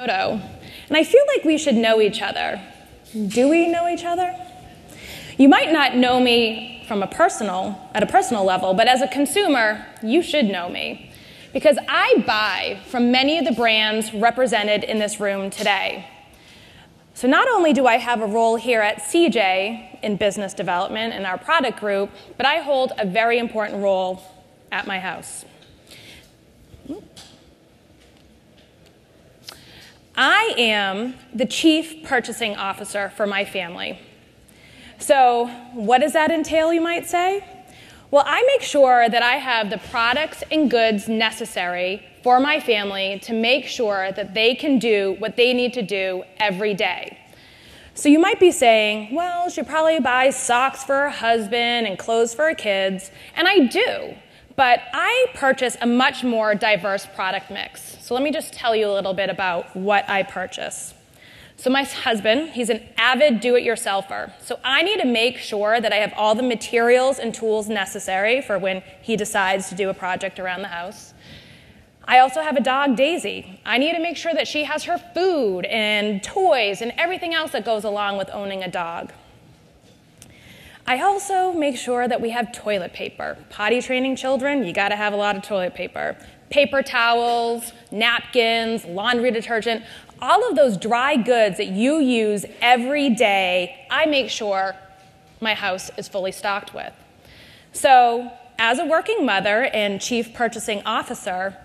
Toto, and I feel like we should know each other. Do we know each other? You might not know me at a personal level, but as a consumer, you should know me, because I buy from many of the brands represented in this room today. So not only do I have a role here at CJ in business development in our product group, but I hold a very important role at my house. I am the chief purchasing officer for my family. So what does that entail, you might say? Well, I make sure that I have the products and goods necessary for my family to make sure that they can do what they need to do every day. So you might be saying, well, she probably buys socks for her husband and clothes for her kids, and I do. But I purchase a much more diverse product mix. So let me just tell you a little bit about what I purchase. So my husband, he's an avid do-it-yourselfer. So I need to make sure that I have all the materials and tools necessary for when he decides to do a project around the house. I also have a dog, Daisy. I need to make sure that she has her food and toys and everything else that goes along with owning a dog. I also make sure that we have toilet paper. Potty training children, you gotta have a lot of toilet paper. Paper towels, napkins, laundry detergent, all of those dry goods that you use every day, I make sure my house is fully stocked with. So, as a working mother and chief purchasing officer,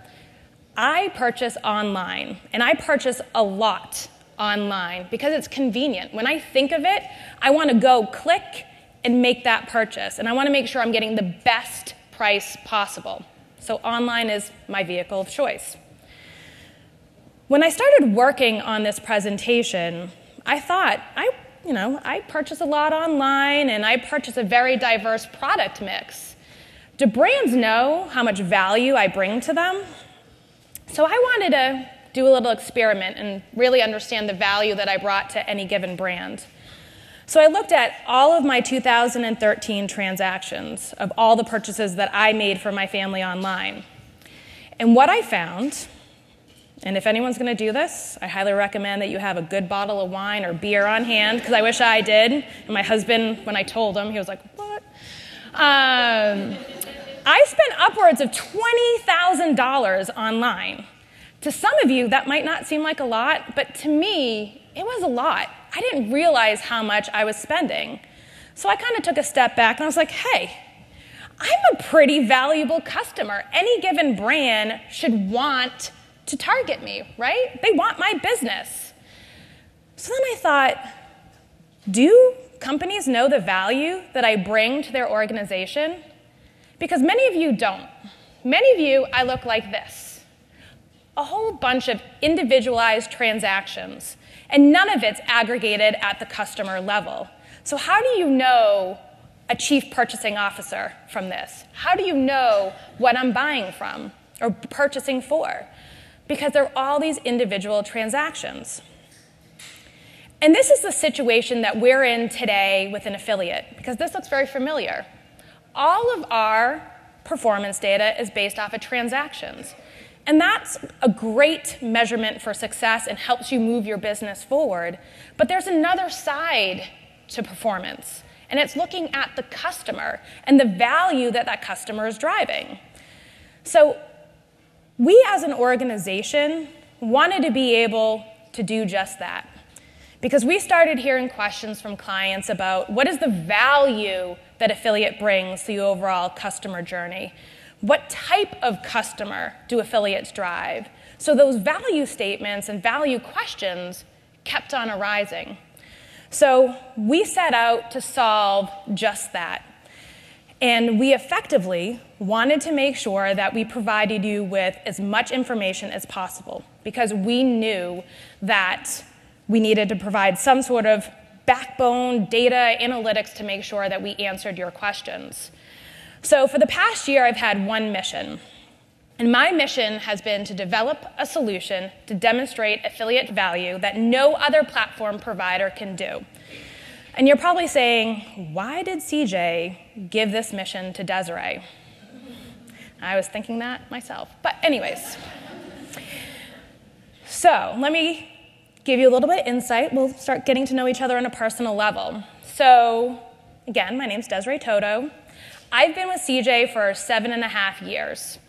I purchase online, and I purchase a lot online because it's convenient. When I think of it, I wanna go click and make that purchase. And I want to make sure I'm getting the best price possible. So online is my vehicle of choice. When I started working on this presentation, I thought, I purchase a lot online and I purchase a very diverse product mix. Do brands know how much value I bring to them? So I wanted to do a little experiment and really understand the value that I brought to any given brand. So I looked at all of my 2013 transactions of all the purchases that I made for my family online. And what I found, and if anyone's going to do this, I highly recommend that you have a good bottle of wine or beer on hand, because I wish I did. And my husband, when I told him, he was like, what? I spent upwards of $20,000 online. To some of you, that might not seem like a lot, but to me, it was a lot. I didn't realize how much I was spending. So I kind of took a step back and I was like, hey, I'm a pretty valuable customer. Any given brand should want to target me, right? They want my business. So then I thought, do companies know the value that I bring to their organization? Because many of you don't. Many of you, I look like this. A whole bunch of individualized transactions. And none of it's aggregated at the customer level. So how do you know a chief purchasing officer from this? How do you know what I'm buying from or purchasing for? Because there are all these individual transactions. And this is the situation that we're in today with an affiliate, because this looks very familiar. All of our performance data is based off of transactions. And that's a great measurement for success and helps you move your business forward. But there's another side to performance, and it's looking at the customer and the value that that customer is driving. So we as an organization wanted to be able to do just that, because we started hearing questions from clients about what is the value that affiliate brings to the overall customer journey. What type of customer do affiliates drive? So those value statements and value questions kept on arising. So we set out to solve just that. And we effectively wanted to make sure that we provided you with as much information as possible, because we knew that we needed to provide some sort of backbone data analytics to make sure that we answered your questions. So for the past year, I've had one mission. And my mission has been to develop a solution to demonstrate affiliate value that no other platform provider can do. And you're probably saying, why did CJ give this mission to Desiree? I was thinking that myself. But anyways. So let me give you a little bit of insight. We'll start getting to know each other on a personal level. So again, my name's Desiree Toto. I've been with CJ for 7.5 years.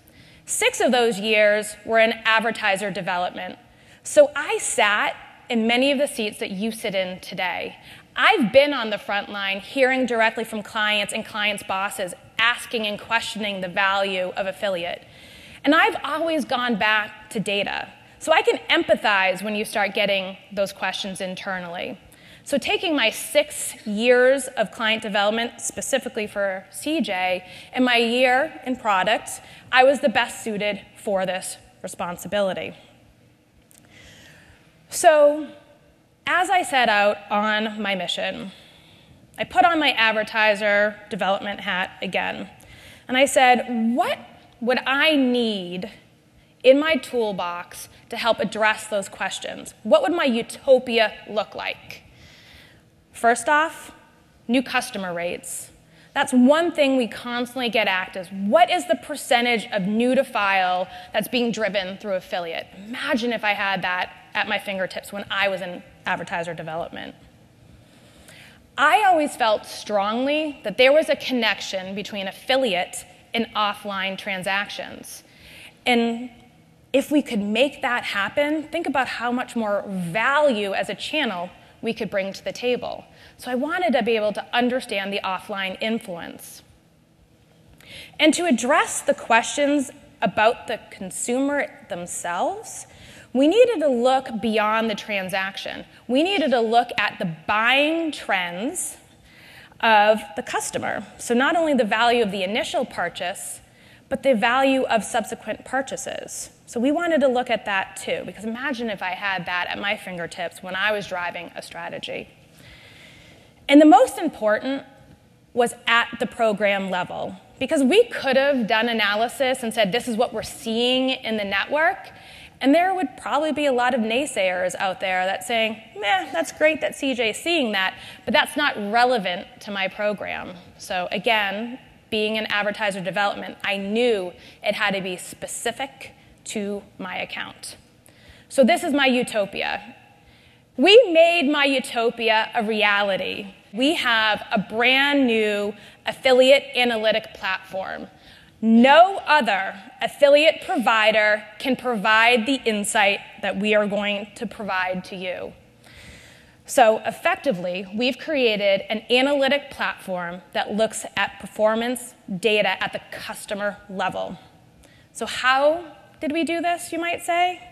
6 of those years were in advertiser development. So I sat in many of the seats that you sit in today. I've been on the front line hearing directly from clients and clients' bosses, asking and questioning the value of affiliate. And I've always gone back to data. So I can empathize when you start getting those questions internally. So taking my 6 years of client development, specifically for CJ, and my year in product, I was the best suited for this responsibility. So as I set out on my mission, I put on my advertiser development hat again. And I said, what would I need in my toolbox to help address those questions? What would my utopia look like? First off, new customer rates. That's one thing we constantly get asked is, what is the percentage of new to file that's being driven through affiliate? Imagine if I had that at my fingertips when I was in advertiser development. I always felt strongly that there was a connection between affiliate and offline transactions. And if we could make that happen, think about how much more value as a channel we could bring to the table. So I wanted to be able to understand the offline influence. And to address the questions about the consumer themselves, we needed to look beyond the transaction. We needed to look at the buying trends of the customer. So not only the value of the initial purchase, but the value of subsequent purchases. So we wanted to look at that too, because imagine if I had that at my fingertips when I was driving a strategy. And the most important was at the program level, because we could have done analysis and said, this is what we're seeing in the network, and there would probably be a lot of naysayers out there that saying, that's great that CJ's seeing that, but that's not relevant to my program. So again, being in advertiser development, I knew it had to be specific to my account. So this is my utopia. We made my utopia a reality. We have a brand new affiliate analytic platform. No other affiliate provider can provide the insight that we are going to provide to you. So effectively, we've created an analytic platform that looks at performance data at the customer level. So how did we do this, you might say?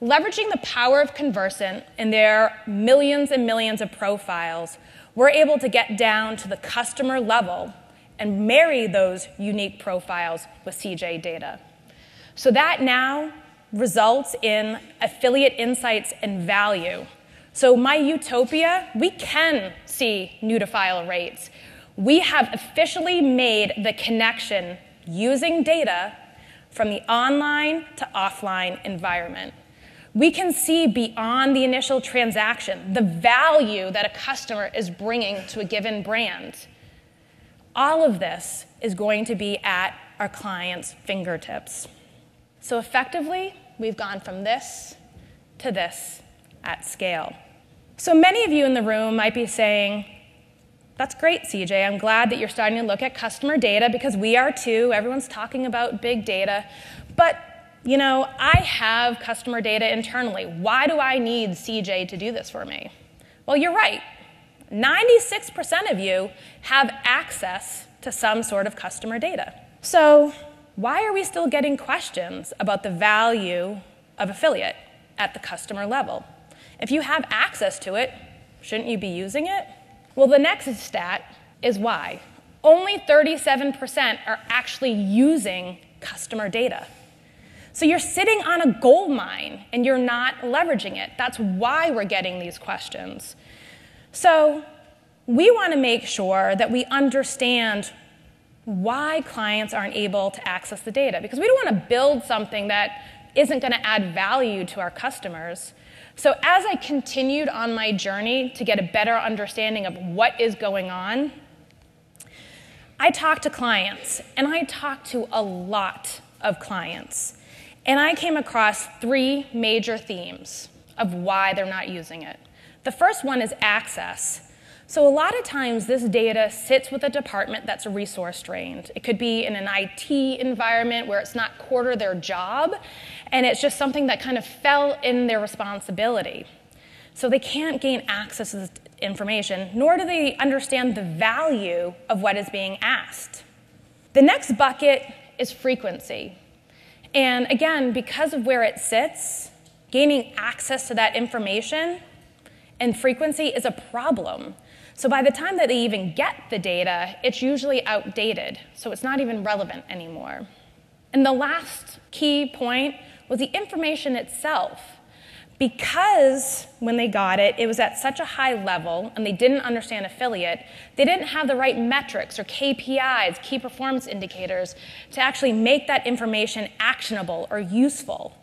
Leveraging the power of Conversant and their millions and millions of profiles, we're able to get down to the customer level and marry those unique profiles with CJ data. So that now results in affiliate insights and value. So my utopia, we can see new to file rates. We have officially made the connection using data from the online to offline environment. We can see beyond the initial transaction the value that a customer is bringing to a given brand. All of this is going to be at our clients' fingertips. So effectively, we've gone from this to this at scale. So many of you in the room might be saying, that's great, CJ. I'm glad that you're starting to look at customer data because we are too. Everyone's talking about big data. But, you know, I have customer data internally. Why do I need CJ to do this for me? Well, you're right. 96% of you have access to some sort of customer data. So why are we still getting questions about the value of affiliate at the customer level? If you have access to it, shouldn't you be using it? Well, the next stat is why. Only 37% are actually using customer data. So you're sitting on a gold mine and you're not leveraging it. That's why we're getting these questions. So we want to make sure that we understand why clients aren't able to access the data, because we don't want to build something that isn't going to add value to our customers. So as I continued on my journey to get a better understanding of what is going on, I talked to clients, and I talked to a lot of clients. And I came across 3 major themes of why they're not using it. The first one is access. So a lot of times this data sits with a department that's resource-strained. It could be in an IT environment where it's not core to their job, and it's just something that kind of fell in their responsibility. So they can't gain access to this information, nor do they understand the value of what is being asked. The next bucket is frequency. And again, because of where it sits, gaining access to that information and frequency is a problem. So by the time that they even get the data, it's usually outdated, so it's not even relevant anymore. And the last key point was the information itself. Because when they got it, it was at such a high level, and they didn't understand affiliate, they didn't have the right metrics or KPIs, key performance indicators, to actually make that information actionable or useful.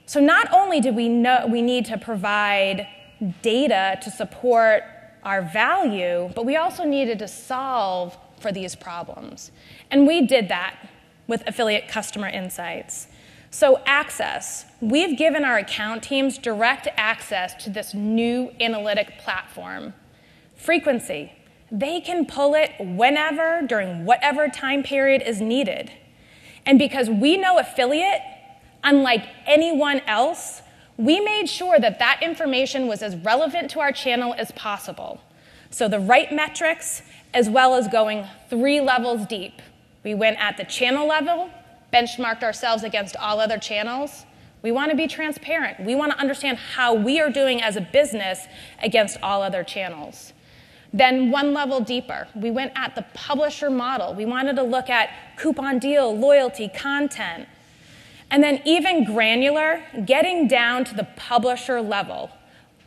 So not only did we know we need to provide data to support our value, but we also needed to solve for these problems. And we did that with affiliate customer insights. So access, we've given our account teams direct access to this new analytic platform. Frequency, they can pull it whenever, during whatever time period is needed. And because we know affiliate, unlike anyone else, we made sure that that information was as relevant to our channel as possible. So the right metrics, as well as going 3 levels deep. We went at the channel level, benchmarked ourselves against all other channels. We want to be transparent. We want to understand how we are doing as a business against all other channels. Then 1 level deeper, we went at the publisher model. We wanted to look at coupon deal, loyalty, content. And then even granular, getting down to the publisher level.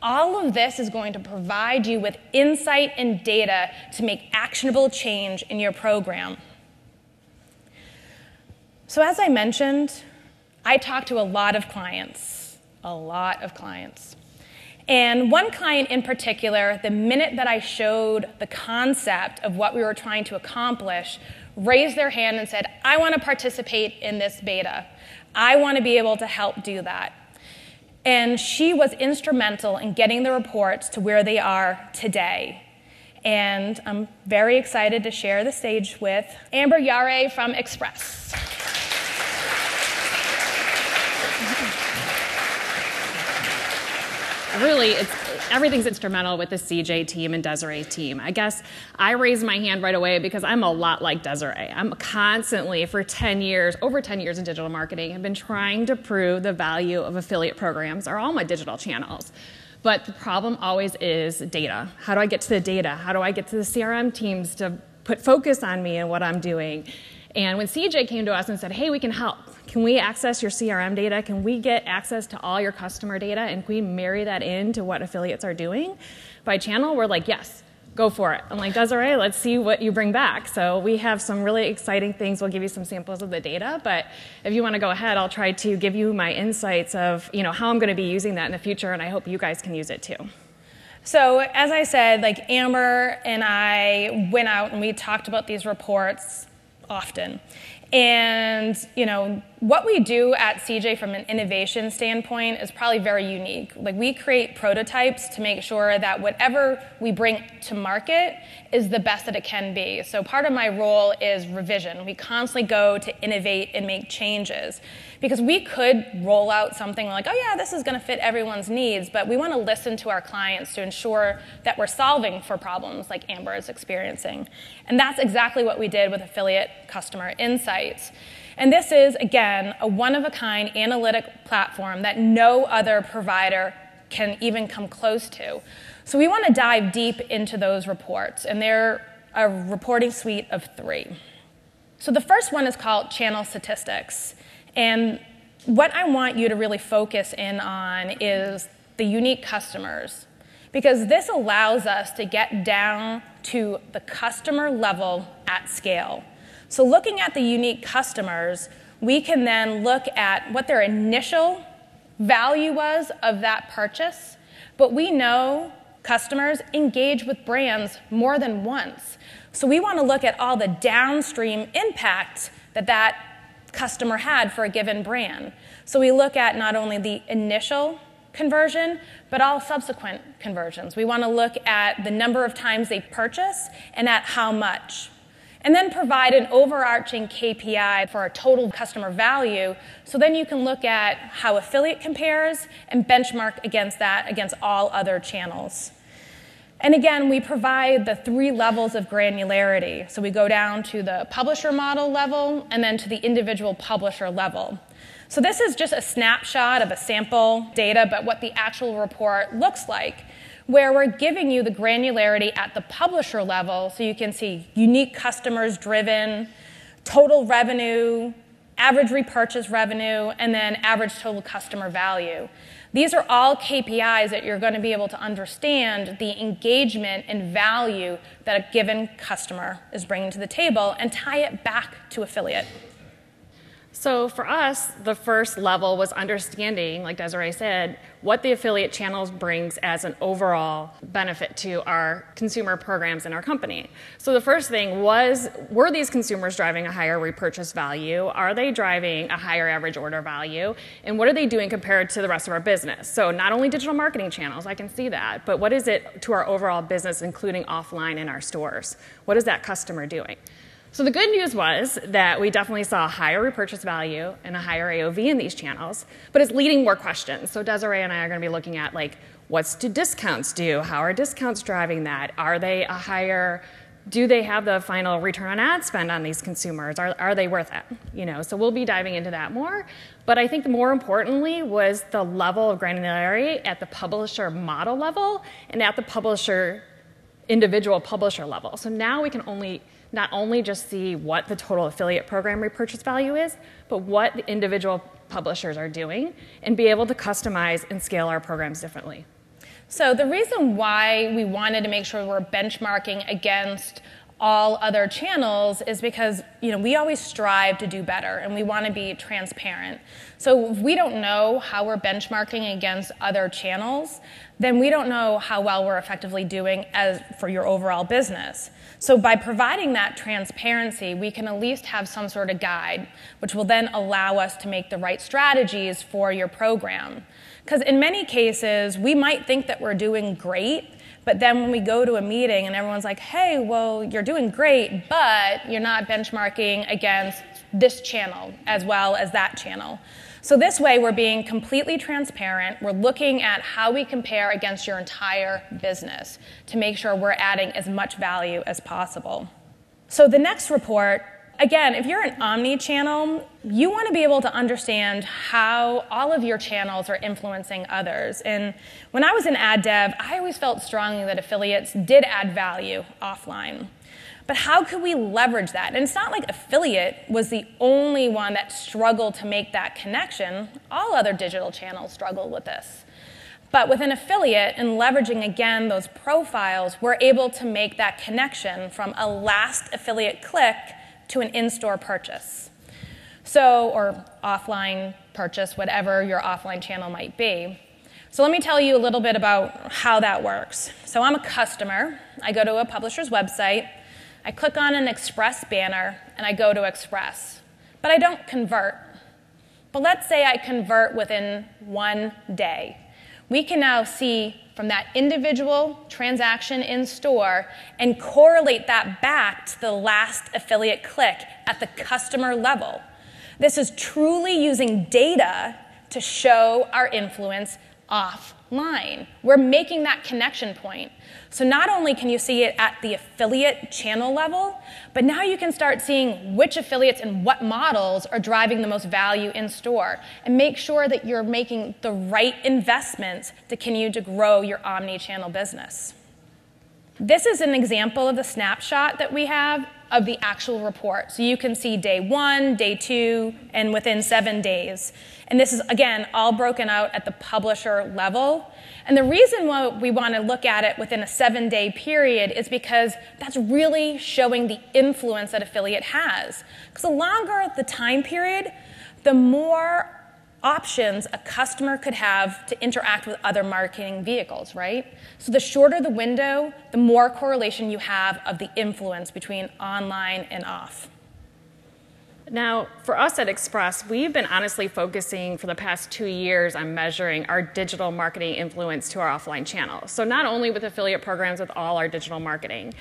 All of this is going to provide you with insight and data to make actionable change in your program. So as I mentioned, I talk to a lot of clients. And one client in particular, the minute that I showed the concept of what we were trying to accomplish, raised their hand and said, I want to participate in this beta. I want to be able to help do that. And she was instrumental in getting the reports to where they are today. And I'm very excited to share the stage with Amber Yare from Express. Really, everything's instrumental with the CJ team and Desiree team. I guess I raised my hand right away because I'm a lot like Desiree. I'm constantly, for 10 years, over 10 years in digital marketing, have been trying to prove the value of affiliate programs or all my digital channels. But the problem always is data. How do I get to the data? How do I get to the CRM teams to put focus on me and what I'm doing? And when CJ came to us and said, hey, we can help. Can we access your CRM data? Can we get access to all your customer data? And can we marry that into what affiliates are doing by channel? We're like, yes, go for it. I'm like, Desiree, let's see what you bring back. So we have some really exciting things. We'll give you some samples of the data. But if you want to go ahead, I'll try to give you my insights of how I'm going to be using that in the future. And I hope you guys can use it too. So as I said, like Amber and I went out and we talked about these reports often. And what we do at CJ from an innovation standpoint is probably very unique. Like we create prototypes to make sure that whatever we bring to market is the best that it can be. So part of my role is revision. We constantly go to innovate and make changes. Because we could roll out something like, oh yeah, this is going to fit everyone's needs, but we want to listen to our clients to ensure that we're solving for problems like Amber is experiencing. And that's exactly what we did with Affiliate Customer Insights. And this is, again, a one-of-a-kind analytic platform that no other provider can even come close to. So we want to dive deep into those reports, and they're a reporting suite of 3. So the first one is called Channel Statistics. And what I want you to really focus in on is the unique customers, because this allows us to get down to the customer level at scale. So looking at the unique customers, we can then look at what their initial value was of that purchase, but we know customers engage with brands more than once. So we want to look at all the downstream impact that customer had for a given brand. So we look at not only the initial conversion, but all subsequent conversions. We want to look at the number of times they purchase and at how much. And then provide an overarching KPI for a total customer value, so then you can look at how affiliate compares and benchmark against that against all other channels. And again, we provide the 3 levels of granularity. So we go down to the publisher model level and then to the individual publisher level. So this is just a snapshot of a sample data, but what the actual report looks like, where we're giving you the granularity at the publisher level, so you can see unique customers driven, total revenue, average repurchase revenue, and then average total customer value. These are all KPIs that you're going to be able to understand the engagement and value that a given customer is bringing to the table and tie it back to affiliate. So for us, the first level was understanding, like Desiree said, what the affiliate channels brings as an overall benefit to our consumer programs in our company. So the first thing was, were these consumers driving a higher repurchase value? Are they driving a higher average order value? And what are they doing compared to the rest of our business? So not only digital marketing channels, I can see that, but what is it to our overall business, including offline in our stores? What is that customer doing? So the good news was that we definitely saw a higher repurchase value and a higher AOV in these channels, but it's leading more questions. So Desiree and I are going to be looking at, like, what do discounts do? How are discounts driving that? Are they a higher, do they have the final return on ad spend on these consumers? Are they worth it? You know, so we'll be diving into that more. But I think more importantly was the level of granularity at the publisher model level and at the individual publisher level. So now we can not only just see what the total affiliate program repurchase value is, but what the individual publishers are doing and be able to customize and scale our programs differently. So the reason why we wanted to make sure we're benchmarking against all other channels is because, you know, we always strive to do better and we want to be transparent. So if we don't know how we're benchmarking against other channels, then we don't know how well we're effectively doing for your overall business. So by providing that transparency, we can at least have some sort of guide, which will then allow us to make the right strategies for your program. Because in many cases, we might think that we're doing great, but then when we go to a meeting and everyone's like, hey, well, you're doing great, but you're not benchmarking against this channel as well as that channel. So this way, we're being completely transparent. We're looking at how we compare against your entire business to make sure we're adding as much value as possible. So the next report, again, if you're an omni-channel, you want to be able to understand how all of your channels are influencing others. And when I was in ad dev, I always felt strongly that affiliates did add value offline. But how could we leverage that? And it's not like affiliate was the only one that struggled to make that connection. All other digital channels struggle with this. But with an affiliate and leveraging, again, those profiles, we're able to make that connection from a last affiliate click to an in-store purchase. So, or offline purchase, whatever your offline channel might be. So let me tell you a little bit about how that works. So I'm a customer. I go to a publisher's website. I click on an Express banner, and I go to Express. But I don't convert. But let's say I convert within 1 day. We can now see from that individual transaction in store and correlate that back to the last affiliate click at the customer level. This is truly using data to show our influence offline. We're making that connection point. So not only can you see it at the affiliate channel level, but now you can start seeing which affiliates and what models are driving the most value in store and make sure that you're making the right investments to continue to grow your omni-channel business. This is an example of the snapshot that we have of the actual report. So you can see day 1, day 2, and within 7 days. And this is, again, all broken out at the publisher level. And the reason why we want to look at it within a 7-day period is because that's really showing the influence that affiliate has. Because the longer the time period, the more options a customer could have to interact with other marketing vehicles, right? So the shorter the window, the more correlation you have of the influence between online and off. Now, for us at Express, we've been honestly focusing for the past 2 years on measuring our digital marketing influence to our offline channels. So not only with affiliate programs, with all our digital marketing.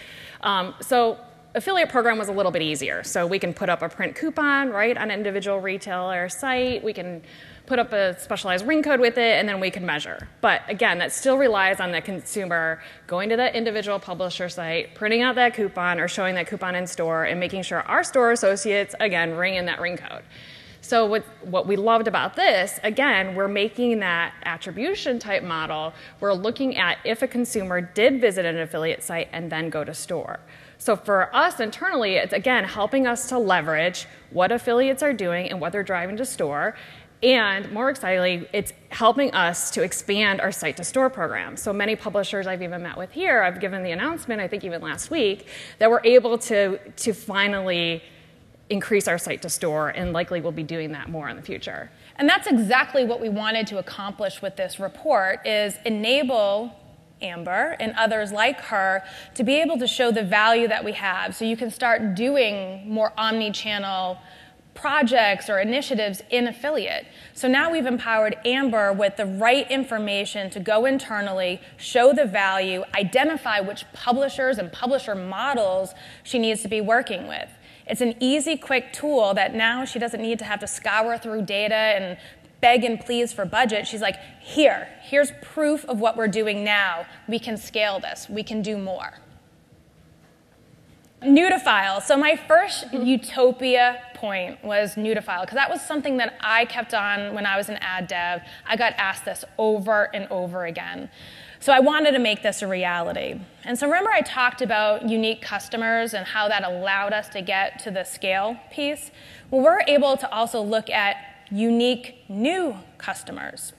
So affiliate program was a little bit easier. So we can put up a print coupon, right, on an individual retailer site. We can put up a specialized ring code with it, and then we can measure. But again, that still relies on the consumer going to that individual publisher site, printing out that coupon or showing that coupon in store, and making sure our store associates, again, ring in that ring code. So what we loved about this, again, we're making that attribution type model. We're looking at if a consumer did visit an affiliate site and then go to store. So for us internally, it's, again, helping us to leverage what affiliates are doing and what they're driving to store. And more excitingly, it's helping us to expand our site-to-store program. So many publishers I've even met with here, I've given the announcement, I think even last week, that we're able to finally increase our site-to-store, and likely we'll be doing that more in the future. And that's exactly what we wanted to accomplish with this report, is enable Amber and others like her to be able to show the value that we have, so you can start doing more omni-channel projects or initiatives in affiliate. So now we've empowered Amber with the right information to go internally, show the value, identify which publishers and publisher models she needs to be working with. It's an easy, quick tool that now she doesn't need to have to scour through data and beg and please for budget. She's like, here's proof of what we're doing now. We can scale this. We can do more. New to file. So my first utopia point was new to file, because that was something that I kept on when I was in ad dev. I got asked this over and over again. So I wanted to make this a reality. And so remember I talked about unique customers and how that allowed us to get to the scale piece? Well, we're able to also look at unique new customers.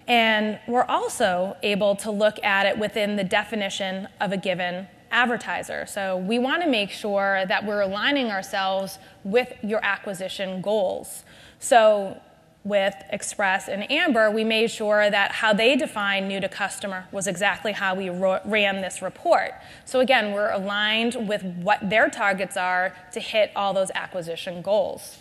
And we're also able to look at it within the definition of a given advertiser. So we want to make sure that we're aligning ourselves with your acquisition goals. So with Express and Amber, we made sure that how they defined new to customer was exactly how we ran this report. So again, we're aligned with what their targets are to hit all those acquisition goals.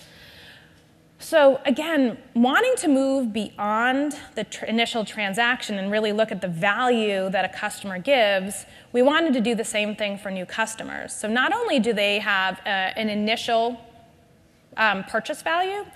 So again, wanting to move beyond the initial transaction and really look at the value that a customer gives, we wanted to do the same thing for new customers. So not only do they have an initial purchase value,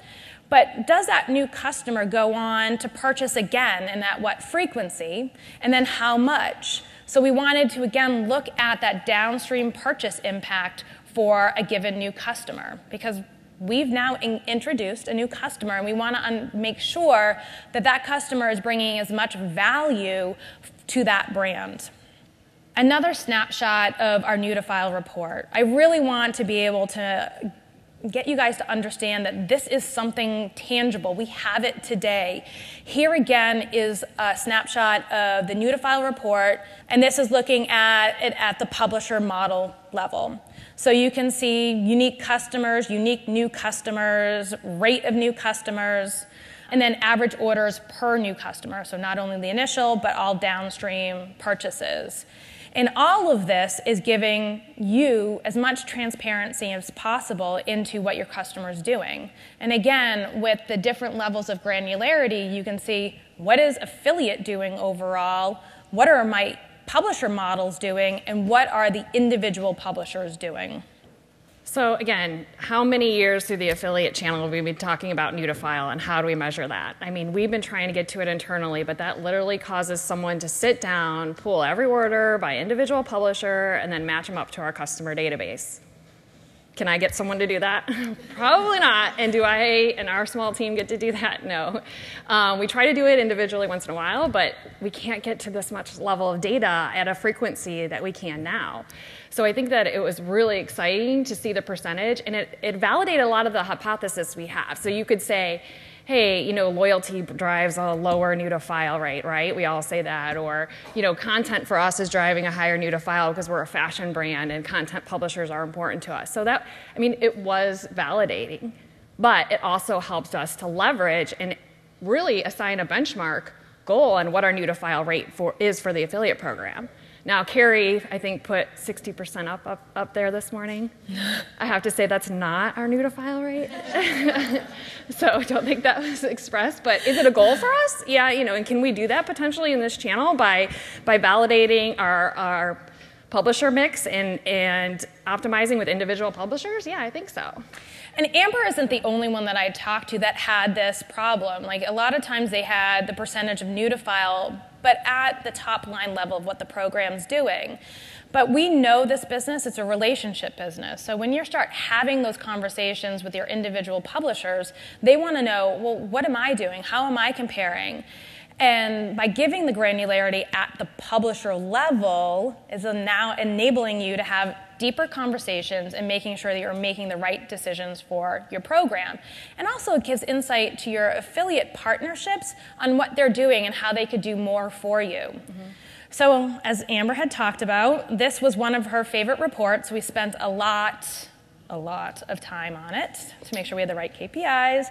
but does that new customer go on to purchase again, and at what frequency, and then how much? So we wanted to, again, look at that downstream purchase impact for a given new customer, because we've now introduced a new customer, and we want to make sure that that customer is bringing as much value to that brand. Another snapshot of our new to file report. I really want to be able to get you guys to understand that this is something tangible. We have it today. Here again is a snapshot of the new to file report, and this is looking at it at the publisher model level. So you can see unique customers, unique new customers, rate of new customers, and then average orders per new customer. So not only the initial, but all downstream purchases. And all of this is giving you as much transparency as possible into what your customer is doing. And again, with the different levels of granularity, you can see what is affiliate doing overall, what are my publisher models doing, and what are the individual publishers doing. So again, how many years through the affiliate channel have we been talking about new to file, and how do we measure that? I mean, we've been trying to get to it internally, but that literally causes someone to sit down, pull every order by individual publisher, and then match them up to our customer database. Can I get someone to do that? Probably not. And do I and our small team get to do that? No. We try to do it individually once in a while, but we can't get to this much level of data at a frequency that we can now. So I think that it was really exciting to see the percentage, and it validated a lot of the hypothesis we have. So you could say, hey, you know, loyalty drives a lower new to file rate, right? We all say that. Or, you know, content for us is driving a higher new to file because we're a fashion brand and content publishers are important to us. So that, I mean, it was validating, but it also helps us to leverage and really assign a benchmark goal on what our new to file rate is for the affiliate program. Now, Carrie, I think, put 60% up there this morning. I have to say that's not our new-to-file rate. So I don't think that was expressed. But is it a goal for us? Yeah, and can we do that potentially in this channel by validating our publisher mix and optimizing with individual publishers? Yeah, I think so. And Amber isn't the only one that I talked to that had this problem. Like, a lot of times they had the percentage of new to file, but at the top line level of what the program's doing. But we know this business, it's a relationship business. So when you start having those conversations with your individual publishers, they want to know, well, what am I doing? How am I comparing? And by giving the granularity at the publisher level is now enabling you to have deeper conversations and making sure that you're making the right decisions for your program. And also it gives insight to your affiliate partnerships on what they're doing and how they could do more for you. Mm-hmm. So as Amber had talked about, this was one of her favorite reports. We spent a lot of time on it to make sure we had the right KPIs.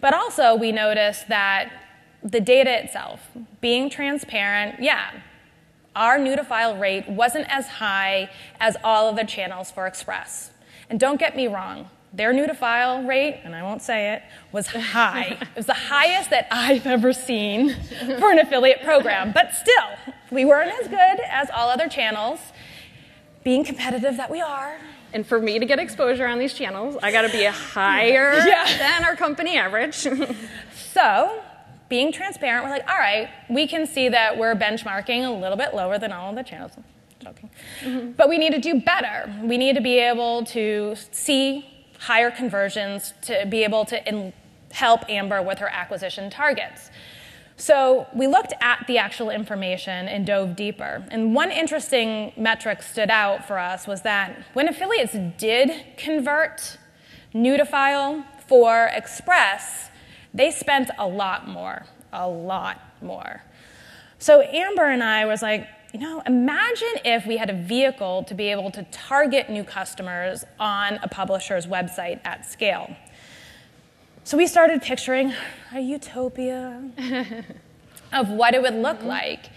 But also we noticed that the data itself, being transparent, our new-to-file rate wasn't as high as all other channels for Express. And don't get me wrong, their new-to-file rate, and I won't say it, was high. It was the highest that I've ever seen for an affiliate program. But still, we weren't as good as all other channels, being competitive that we are. And for me to get exposure on these channels, I got to be higher than our company average. So, being transparent, we're like, all right, we can see that we're benchmarking a little bit lower than all of the channels. I'm joking. Mm-hmm. But we need to do better. We need to be able to see higher conversions to be able to help Amber with her acquisition targets. So we looked at the actual information and dove deeper. And one interesting metric stood out for us was that when affiliates did convert new to file for Express, they spent a lot more. So Amber and I was like, imagine if we had a vehicle to be able to target new customers on a publisher's website at scale. So we started picturing a utopia of what it would look like.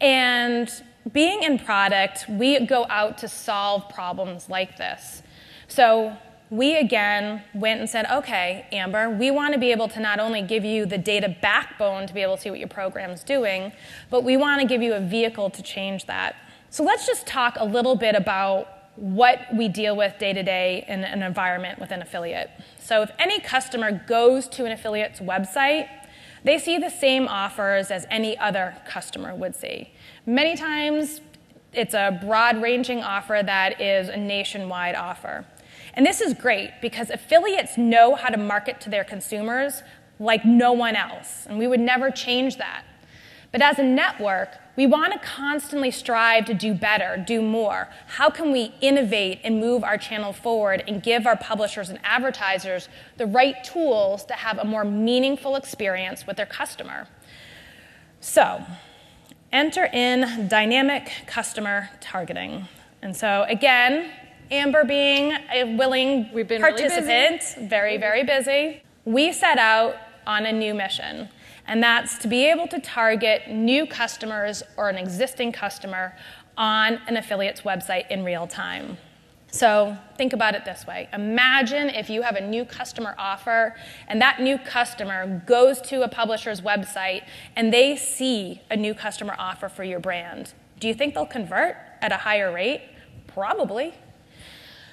And being in product, we go out to solve problems like this. So we again went and said, okay, Amber, we want to be able to not only give you the data backbone to be able to see what your program's doing, but we want to give you a vehicle to change that. So let's just talk a little bit about what we deal with day to day in an environment with an affiliate. So if any customer goes to an affiliate's website, they see the same offers as any other customer would see. Many times, it's a broad-ranging offer that is a nationwide offer. And this is great because affiliates know how to market to their consumers like no one else, and we would never change that. But as a network, we want to constantly strive to do better, do more. How can we innovate and move our channel forward and give our publishers and advertisers the right tools to have a more meaningful experience with their customer? So, enter in dynamic customer targeting. And so, again, Amber being a willing participant, very, very busy, we set out on a new mission. And that's to be able to target new customers or an existing customer on an affiliate's website in real time. So think about it this way. Imagine if you have a new customer offer and that new customer goes to a publisher's website and they see a new customer offer for your brand. Do you think they'll convert at a higher rate? Probably.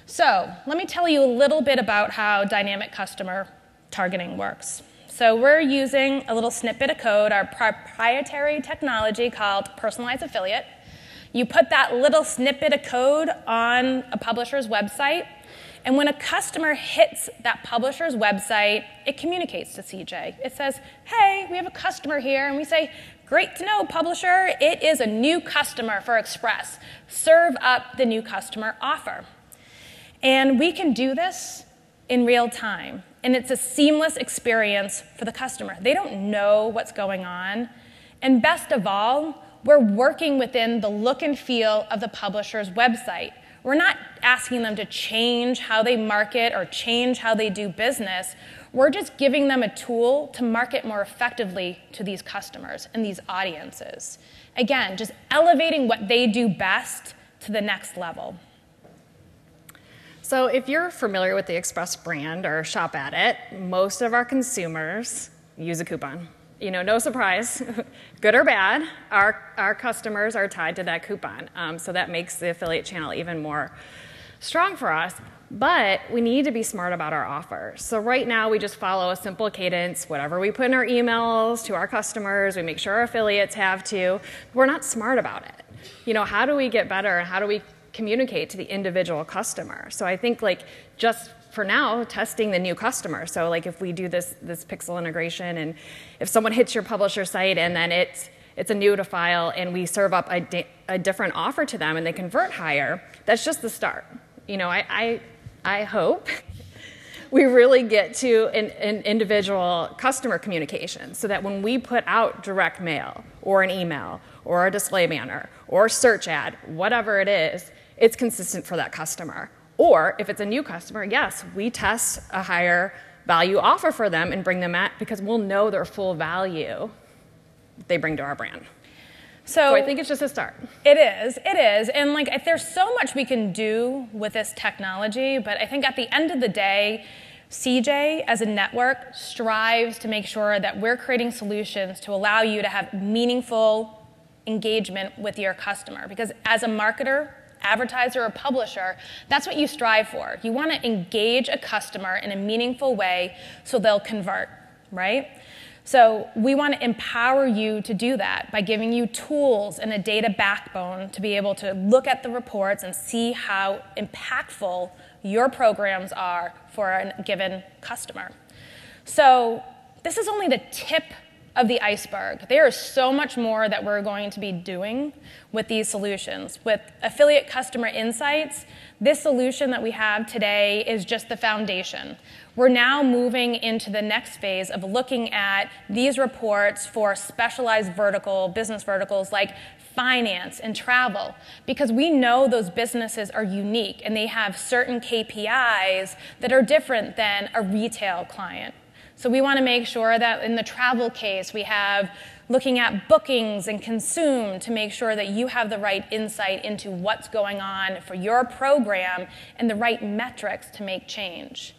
So let me tell you a little bit about how dynamic customer targeting works. So we're using a little snippet of code, our proprietary technology called Personalized Affiliate. You put that little snippet of code on a publisher's website, and when a customer hits that publisher's website, it communicates to CJ. It says, hey, we have a customer here, and we say, great to know, publisher, it is a new customer for Express. Serve up the new customer offer. And we can do this in real time. And it's a seamless experience for the customer. They don't know what's going on. And best of all, we're working within the look and feel of the publisher's website. We're not asking them to change how they market or change how they do business. We're just giving them a tool to market more effectively to these customers and these audiences. Again, just elevating what they do best to the next level. So if you're familiar with the Express brand or shop at it, most of our consumers use a coupon. You know, no surprise, good or bad, our customers are tied to that coupon. So that makes the affiliate channel even more strong for us. But we need to be smart about our offers. So right now we just follow a simple cadence. Whatever we put in our emails to our customers, we make sure our affiliates have to. We're not smart about it. You know, how do we get better and how do we communicate to the individual customer? So I think like just for now, testing the new customer. So like if we do this pixel integration and if someone hits your publisher site and then it's a new to file and we serve up a different offer to them and they convert higher, that's just the start. You know, I hope we really get to an individual customer communication so that when we put out direct mail or an email or a display banner or a search ad, whatever it is, it's consistent for that customer. Or if it's a new customer, yes, we test a higher value offer for them and bring them at because we'll know their full value they bring to our brand. So I think it's just a start. It is. And like there's so much we can do with this technology, but I think at the end of the day, CJ as a network strives to make sure that we're creating solutions to allow you to have meaningful engagement with your customer. Because as a marketer, advertiser, or publisher, that's what you strive for. You want to engage a customer in a meaningful way so they'll convert, right? So we want to empower you to do that by giving you tools and a data backbone to be able to look at the reports and see how impactful your programs are for a given customer. So this is only the tip of the iceberg. There is so much more that we're going to be doing with these solutions. With Affiliate Customer Insights, this solution that we have today is just the foundation. We're now moving into the next phase of looking at these reports for specialized business verticals like finance and travel, because we know those businesses are unique and they have certain KPIs that are different than a retail client. So we want to make sure that in the travel case, we have looking at bookings and consume to make sure that you have the right insight into what's going on for your program and the right metrics to make change.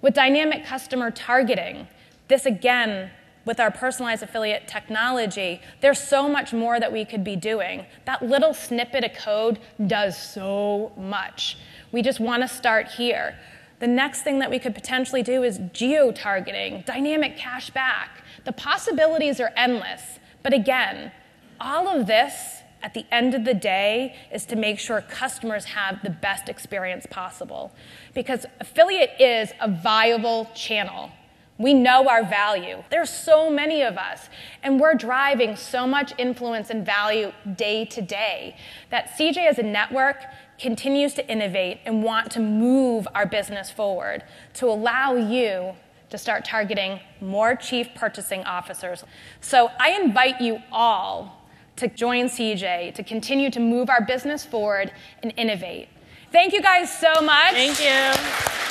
With dynamic customer targeting, this again, with our personalized affiliate technology, there's so much more that we could be doing. That little snippet of code does so much. We just want to start here. The next thing that we could potentially do is geo-targeting, dynamic cashback. The possibilities are endless. But again, all of this, at the end of the day, is to make sure customers have the best experience possible. Because affiliate is a viable channel. We know our value. There's so many of us, and we're driving so much influence and value day to day that CJ as a network continues to innovate and want to move our business forward to allow you to start targeting more chief purchasing officers. So I invite you all to join CJ to continue to move our business forward and innovate. Thank you guys so much. Thank you.